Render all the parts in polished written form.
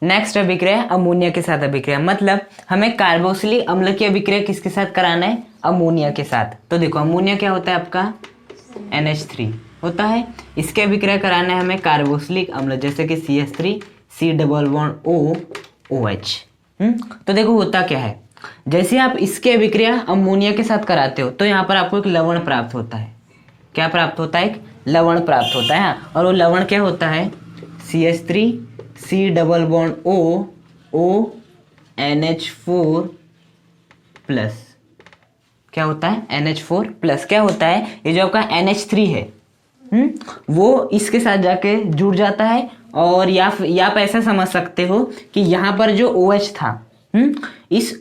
Next अभिक्रिया है ammonia के साथ अभिक्रिया, मतलब हमें कार्बोक्सिलिक अम्ल की अभिक्रिया किसके साथ कराना है, अमोनिया के साथ। तो देखो अमोनिया क्या होता है आपका NH3 होता है, इसके अभिक्रिया कराना है हमें कार्बोक्सिलिक अम्ल जैसे कि CH3 C double bond O OH। तो देखो होता क्या है, जैसे आप इसके अभिक्रिया अमोनिया के साथ कराते हो तो यहाँ पर आपको एक लवण प्राप्त होता है। क्या प्राप्त होता है, एक लवण प्राप्त होता है। और वो लवण क्या होता है CH3 C double bond O NH4 plus. क्या होता है NH4 प्लस। क्या होता है, ये जो आपका NH3 है वो इसके साथ जाके जुड़ जाता है। और या आप ऐसा समझ सकते हो कि यहाँ पर जो OH था इस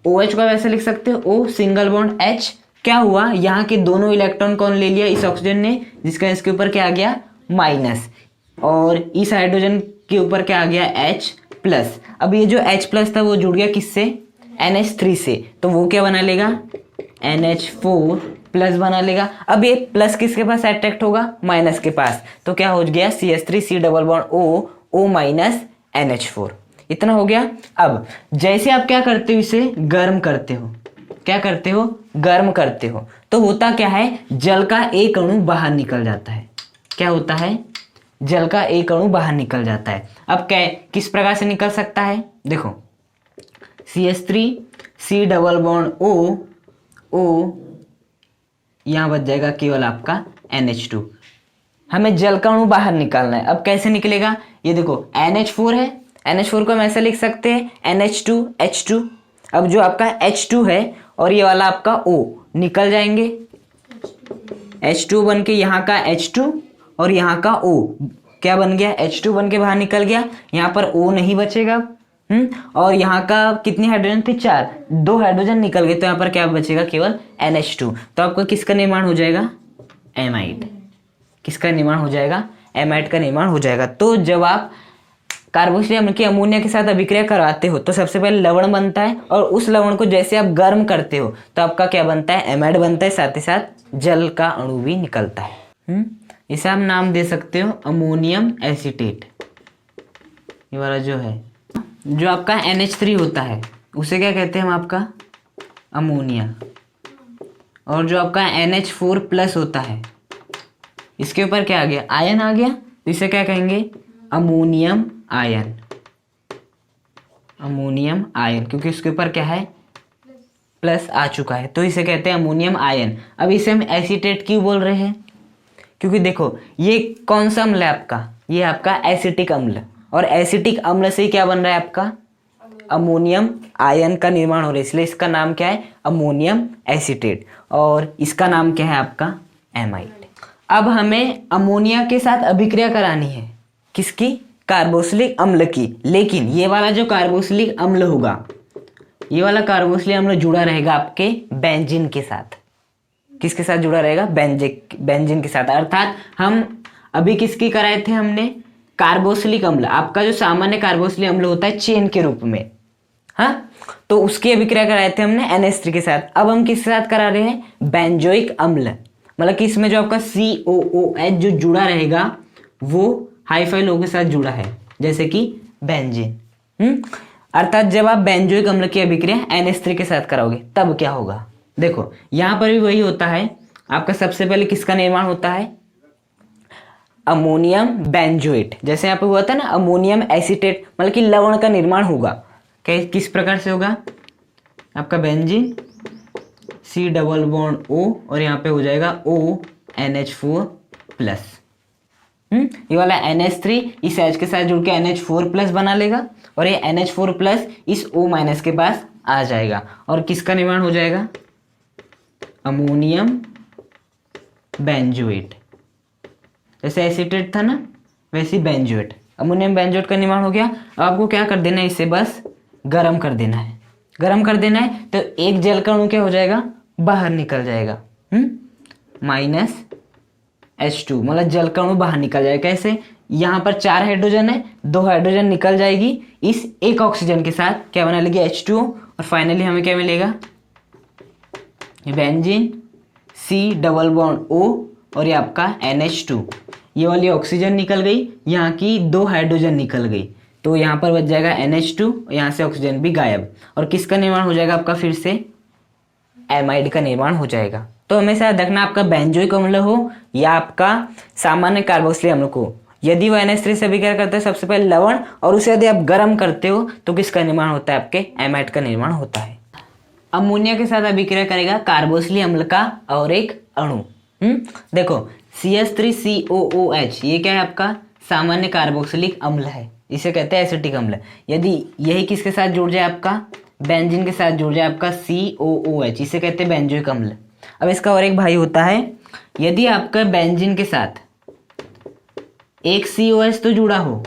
OH को वैसे लिख सकते हो O सिंगल बॉन्ड H। क्या हुआ, यहाँ के दोनों इलेक्ट्रॉन कौन ले लिया इस ऑक्सीजन ने, जिसका इसके ऊपर क्या आ गया माइनस, और इस हाइड्रोजन के ऊपर क्या आ गया H प्लस। अब ये जो H प्लस था वो जुड़ गया किससे, NH3 से, तो वो क्या बना लेगा NH4 प्लस बना लेगा। अब ये प्लस किसके पास अट्रैक्ट होगा, माइनस के पास, तो क्या हो गया CH3 C double bond O minus NH4। इतना हो गया। अब जैसे आप क्या करते हो, इसे गर्म करते हो, क्या करते हो, गर्म करते हो, तो होता क्या है, जल का एक अणु बाहर निकल जाता है। क्या होता है, जल का एक अणु बाहर निकल जाता है। अब क्या किस प्रकार से निकल सकता है, देखो CH3 C double bond O यहाँ बच जाएगा केवल आपका NH2। हमें जल का अणु बाहर निकालना है। अब कैसे निकलेगा, ये देखो NH4 है, NH4 को हम ऐसे लिख सकते हैं NH2 H2। अब जो आपका H2 है और ये वाला आपका O निकल जाएंगे, H2 बन के यहाँ का H2 और यहाँ का O क्या बन गया, H2 बन के बाहर निकल गया, यहाँ पर O नहीं बचेगा। और यहाँ का कितनी हाइड्रोजन थी, 4, 2 हाइड्रोजन निकल गए, तो यहाँ पर क्या बचेगा, केवल NH2। तो आपको किसका निर्माण हो जाएगा, एमाइड। किसका निर्माण हो जाएगा, एमाइड का निर्माण हो जाएगा। तो जब आप कार्बोक्सिलिक अम्ल की अमोनिया के साथ अभिक्रिया करवाते हो तो सबसे पहले लवण बनता है, और उस लवण को जैसे आप गर्म करते हो तो आपका क्या बनता है, एमाइड बनता है, साथ ही साथ जल का अणु भी निकलता है। इसे आप नाम दे सकते हो अमोनियम एसीटेट। ये वाला जो है, जो आपका NH3 होता है उसे क्या कहते हैं हम, आपका अमोनिया। और जो आपका NH4 प्लस होता है इसके ऊपर क्या आ गया, आयन आ गया, तो इसे क्या कहेंगे, अमोनियम आयन। अमोनियम आयन, क्योंकि उसके ऊपर क्या है, प्लस आ चुका है, तो इसे कहते हैं अमोनियम आयन। अब इसे हम एसीटेट क्यों बोल रहे हैं, क्योंकि देखो ये कौन सा अम्ल है आपका, ये आपका एसिटिक अम्ल, और एसिटिक अम्ल से क्या बन रहा है आपका अमोनियम आयन का निर्माण हो रहा है, इसलिए इसका नाम क्या है, अमोनियम एसीटेट, और इसका नाम क्या है आपका एमाइड। अब हमें अमोनिया के साथ अभिक्रिया करानी है, किसकी, कार्बोक्सिलिक अम्ल की। लेकिन ये वाला जो कार्बोक्सिलिक अम्ल होगा, ये वाला कार्बोक्सिलिक अम्ल जुड़ा रहेगा आपके बेंजीन के साथ। किसके साथ जुड़ा रहेगा, बेंजीन के साथ। अर्थात हम अभी किसकी कराए थे हमने, कार्बोक्सिलिक अम्ल। आपका जो सामान्य कार्बोक्सिलिक अम्ल होता है चेन के रूप में, हाँ, तो उसकी अभिक्रिया कराए थे हमने NH3 के साथ। अब हम किसके साथ करा रहे हैं, बेंजोइक अम्ल, मतलब कि इसमें जो आपका COOH जो जुड़ा रहेगा वो हाइफाई लोगों के साथ जुड़ा है, जैसे कि बेंजीन। अर्थात जब आप बेंजोइक अम्ल की अभिक्रिया NH3 के साथ कराओगे तब क्या होगा, देखो यहाँ पर भी वही होता है। आपका सबसे पहले किसका निर्माण होता है, अमोनियम बेंजोएट। जैसे यहाँ पे हुआ था ना अमोनियम एसीटेट, मतलब कि लवण का निर्माण होगा। किस प्रकार से होगा, आपका benzene C double bond O और यहाँ पे हो जाएगा O NH4 प्लस। ये वाला NH3 इस H के साथ जुड़ के NH4 प्लस बना लेगा, और ये NH4 प्लस इस O माइनस के पास आ जाएगा, और किसका निर्माण हो जाएगा, अमोनियम बेंजोएट। जैसे एसीटेट था ना वैसे बेंजोएट, अमोनियम बेंजोएट का निर्माण हो गया। अब आपको क्या कर देना है, इसे बस गर्म कर देना है। गर्म कर देना है तो एक जल का अणु क्या हो जाएगा, बाहर निकल जाएगा, माइनस H2, मतलब जल का अणु बाहर निकल जाएगा। कैसे, यहाँ पर 4 हाइड्रोजन है, 2 हाइड्रोजन निकल जाएगी इस एक ऑक्सीजन के साथ, क्या बना लेगी H2O, और फाइनली हमें क्या मिलेगा, benzene C double bond O और ये आपका NH2। ये वाली ऑक्सीजन निकल गई, यहाँ की 2 हाइड्रोजन निकल गई, तो यहाँ पर बच जाएगा NH2, यहाँ से ऑक्सीजन भी गायब, और किसका निर्माण हो जाएगा आपका, फिर से एमाइड का निर्माण हो जाएगा। तो हमेशा याद रखना आपका बेंजोइक अम्ल हो या आपका सामान्य कार्बोक्सिलिक अम्ल को, यदि वो NH3 से अभिक्रिया करता है सबसे पहले लवण, और उसे यदि आप गर्म करते हो तो किसका निर्माण होता है, आपके एमाइड का निर्माण होता है। अमोनिया के साथ अभिक्रिया करेगा कार्बोक्सिलिक अम्ल का और एक अणु। देखो CH3COOH, ये क्या है आपका सामान्य कार्बोक्सिलिक अम्ल है, इसे कहते हैं एसिटिक अम्ल। यदि यही किसके साथ जुड़ जाए आपका, बेंजीन के साथ जुड़ जाए आपका COOH, इसे कहते हैं बेंजोइक अम्ल। अब इसका और एक भाई होता है, यदि आपका बेंजीन के साथ एक COH तो जुड़ा हो,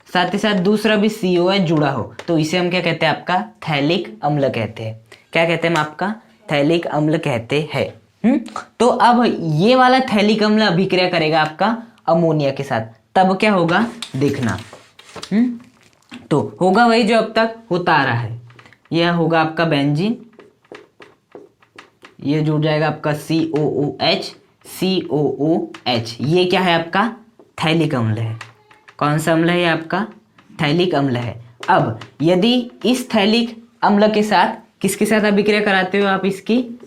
साथ ही साथ दूसरा भी COH जुड़ा हो, तो इसे हम क्या कहते हैं, आपका थैलिक अम्ल कहते हैं। क्या कहते हैं हम, आपका थैलिक अम्ल कहते हैं। तो अब ये वाला थैलिक अम्ल अभिक्रिया करेगा आपका अमोनिया के साथ, तब क्या होगा देखना। तो होगा वही जो अब तक होता आ रहा है, यह होगा आपका बेंजीन, ये जुड़ जाएगा आपका COOH, COOH, ये क्या है आपका थैलिक अम्ल है। कौन सा अम्ल है, ये आपका थैलिक अम्ल है। अब यदि इस थैलिक अम्ल के साथ किसके साथ अभिक्रिया कराते हो आप, इसकी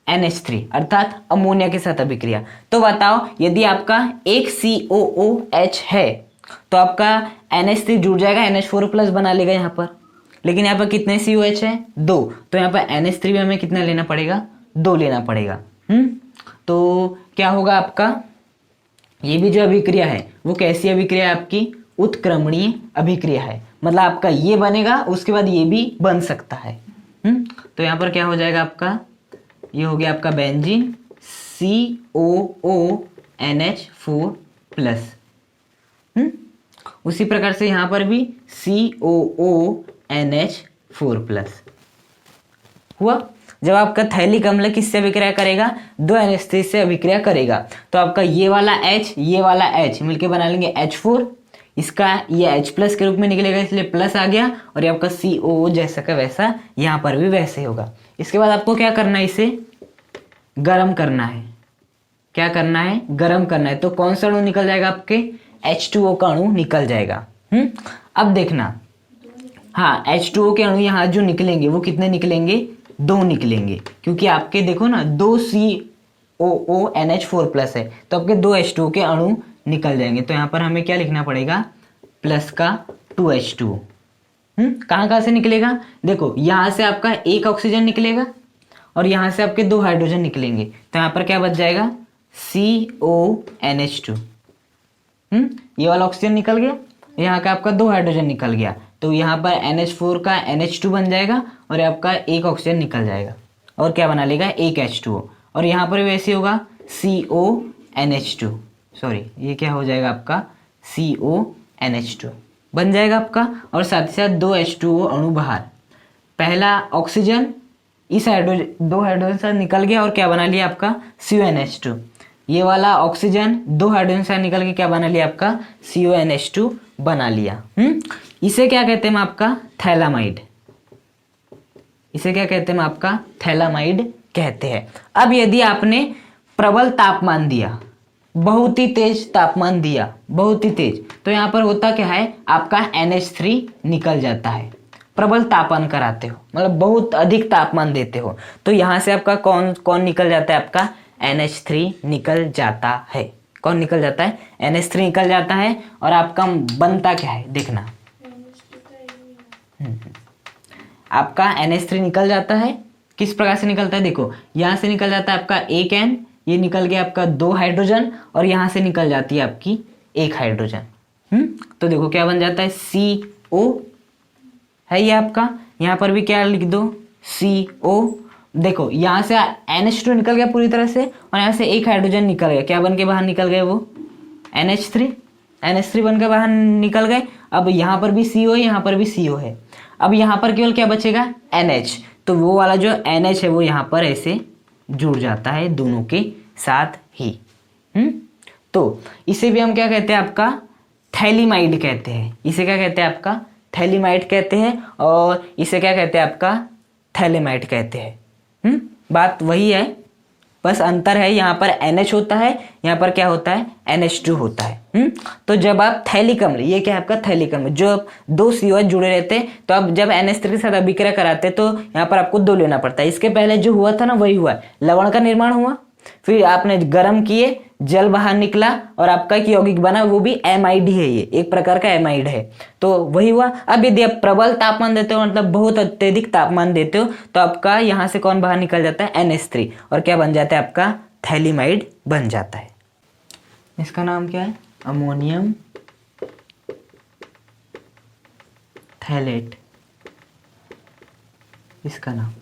NH3 अर्थात अमोनिया के साथ अभिक्रिया, तो बताओ यदि आपका एक COOH है तो आपका NH3 जुड़ जाएगा, NH4+ बना लेगा यहाँ पर, लेकिन यहाँ पर कितने COH है, 2, तो यहाँ पर NH3 भी हमें कितना लेना पड़ेगा, 2 लेना पड़ेगा। तो क्या होगा आपका, ये भी जो अभिक्रिया है वो कैसी अभिक्रिया है, आपकी उत्क्रमणीय अभिक्रिया है, मतलब आपका ये बनेगा उसके बाद ये भी बन सकता है। तो यहाँ पर क्या हो जाएगा आपका, ये हो गया आपका बेंजीन COONH4+। उसी प्रकार से यहाँ पर भी COONH4+ हुआ। जब आपका थैलिक अम्ल किससे अभिक्रिया करेगा, 2 NH3 से अभिक्रिया करेगा, तो आपका ये वाला H, ये वाला H मिलके बना लेंगे H4, इसका ये H+ के रूप में निकलेगा, इसलिए प्लस आ गया, और ये आपका COO जैसा का वैसा यहाँ पर भी वैसे होगा। इसके बाद आपको क्या करना है, इसे गर्म करना है। क्या करना है, गर्म करना है। तो कौन सा अणु निकल जाएगा, आपके H2O का अणु निकल जाएगा। अब देखना, हाँ H2O के अणु यहाँ जो निकलेंगे वो कितने निकलेंगे, 2 निकलेंगे, क्योंकि आपके देखो ना 2 COONH4+ है, तो आपके 2 H2O के अणु निकल जाएंगे। तो यहाँ पर हमें क्या लिखना पड़ेगा, प्लस का 2H2O। कहाँ से निकलेगा, देखो यहाँ से आपका एक ऑक्सीजन निकलेगा और यहाँ से आपके 2 हाइड्रोजन निकलेंगे, तो यहाँ पर क्या बच जाएगा, CONH2। ये वाला ऑक्सीजन निकल गया, यहाँ का आपका 2 हाइड्रोजन निकल गया, तो यहाँ पर NH4 का NH2 बन जाएगा, और आपका एक ऑक्सीजन निकल जाएगा, और क्या बना लेगा, एक H2O, और यहाँ पर भी वैसे होगा CONH2, सॉरी ये क्या हो जाएगा आपका CONH2 बन जाएगा आपका, और साथ ही साथ 2 H2O अणु बाहर। पहला ऑक्सीजन इस हाइड्रोजन 2 हाइड्रोजन से निकल गया और क्या बना लिया आपका CONH2। ये वाला ऑक्सीजन 2 हाइड्रोजन से निकल के क्या बना लिया आपका CONH2 बना लिया। इसे क्या कहते हैं आपका थैलामाइड, इसे क्या कहते हैं आपका थैलामाइड कहते हैं। अब यदि आपने प्रबल तापमान दिया, बहुत ही तेज तापमान दिया, बहुत ही तेज, तो यहाँ पर होता क्या है, आपका NH3 निकल जाता है। प्रबल तापमान कराते हो मतलब बहुत अधिक तापमान देते हो, तो यहाँ से आपका कौन कौन निकल जाता है, आपका NH3 निकल जाता है। कौन निकल जाता है, NH3 निकल जाता है। और आपका बनता क्या है देखना, आपका NH3 निकल जाता है, किस प्रकार से निकलता है, देखो यहाँ से निकल जाता है आपका एक N, ये निकल गया आपका 2 हाइड्रोजन, और यहाँ से निकल जाती है आपकी 1 हाइड्रोजन। तो देखो क्या बन जाता है, CO है ये आपका, यहाँ पर भी क्या लिख दो CO। देखो यहाँ से NH2 निकल गया पूरी तरह से, और यहाँ से 1 हाइड्रोजन निकल गया, क्या बन के बाहर निकल गए, वो NH3 बन के बाहर निकल गए। अब यहाँ पर भी CO है, यहाँ पर भी CO है। अब यहाँ पर केवल क्या बचेगा, NH, तो वो वाला जो NH है वो यहाँ पर ऐसे जुड़ जाता है दोनों के साथ ही। तो इसे भी हम क्या कहते हैं, आपका थैलीमाइड कहते हैं। इसे क्या कहते हैं, आपका थैलीमाइड कहते हैं, और इसे क्या कहते हैं, आपका थैलेमाइड कहते हैं। बात वही है, बस अंतर है, यहाँ पर NH होता है, यहाँ पर क्या होता है NH2 होता है। तो जब आप थैलिक अम्ल, ये क्या है आपका थैलिक अम्ल, जो दो COH जुड़े रहते हैं, तो अब जब NH3 के साथ अभिक्रिया कराते तो यहाँ पर आपको 2 लेना पड़ता है। इसके पहले जो हुआ था ना वही हुआ, लवण का निर्माण हुआ, फिर आपने गर्म किए, जल बाहर निकला और आपका एक यौगिक बना, वो भी एमाइड है, ये एक प्रकार का एमाइड है, तो वही हुआ। अब यदि आप प्रबल तापमान देते हो, मतलब बहुत अत्यधिक तापमान देते हो, तो आपका यहाँ से कौन बाहर निकल जाता है NH3, और क्या बन जाता है आपका थैलिमाइड बन जाता है। इसका नाम क्या है अमोनियम थैलेट, इसका नाम।